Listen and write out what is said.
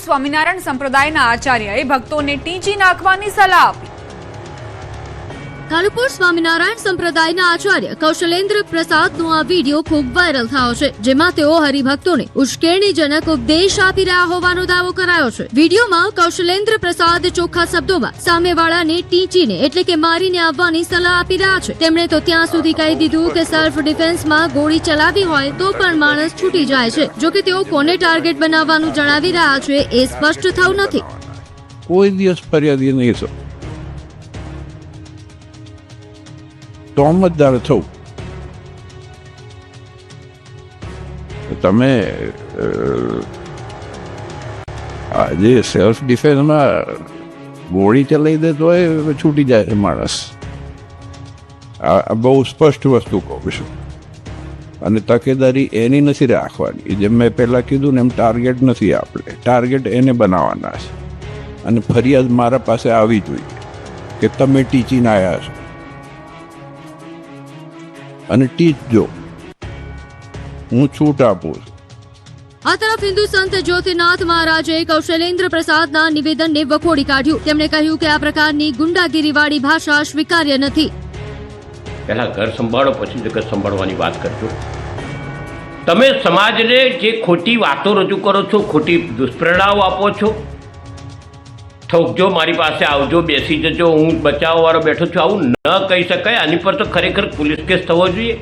સ્વામિનારાયણ સંપ્રદાયના આચાર્યએ ભક્તોને ટીંચી નાખવાની સલાહ આપી। કાલુપુર સ્વામિનારાયણ સંપ્રદાયના આચાર્ય કૌશલેન્દ્ર પ્રસાદનો આ વિડીયો ખૂબ વાયરલ થયો છે, જેમાં તેઓ હરિભક્તોને ઉશ્કેરણીજનક ઉપદેશ આપી રહ્યા હોવાનો દાવો કરાયો છે। વિડીયોમાં કૌશલેન્દ્ર પ્રસાદ ચોખ્ખા શબ્દોમાં સામેવાળાને ટીંચીને એટલે કે મારીને આવવાની સલાહ આપી રહ્યા છે। તેમણે તો ત્યાં સુધી કહી દીધું કે સેલ્ફ ડિફેન્સમાં ગોળી ચલાવી હોય તો પણ માણસ છૂટી જાય છે। જો કે તેઓ કોને ટાર્ગેટ બનાવવાનું જણાવી રહ્યા છે એ સ્પષ્ટ થયું નથી। કોઈ દિવસ ફરિયાદી નહીં છો, તોમતદાર થવું। તમે આજે સેલ્ફ ડિફેન્સમાં ગોળી ચલાવી દે તો છૂટી જાય છે માણસ। આ બહુ સ્પષ્ટ વસ્તુ કહું છું, અને તકેદારી એની નથી રાખવાની। જેમ મેં પહેલાં કીધું ને એમ ટાર્ગેટ નથી, આપણે ટાર્ગેટ એને બનાવવાના છે, અને ફરિયાદ મારા પાસે આવી જોઈએ કે તમે ટીચીને આવ્યા છો અને ટીચજો, હું છૂટ આપું છું। આ તરફ હિન્દુ સંત જ્યોતિનાથ મહારાજે કૌશલેન્દ્ર પ્રસાદના નિવેદનને વખોડી કાઢ્યું। તેમણે કહ્યું કે આ પ્રકારની ગુંડાગીરીવાળી ભાષા સ્વીકાર્ય નથી। પહેલા ઘર સંભાળો પછી જગત સંભાળવાની વાત કરજો। તમે સમાજને જે ખોટી વાતો રજૂ કરો છો, ખોટી દુષ્પ્રેરણાઓ આપો છો, ઠોકજો, મારી પાસે આવજો, બેસી જજો, હું બચાવવાવાળો બેઠો છું, આવું ન કહી શકાય। આની પર તો ખરેખર પોલીસ કેસ થવો જોઈએ।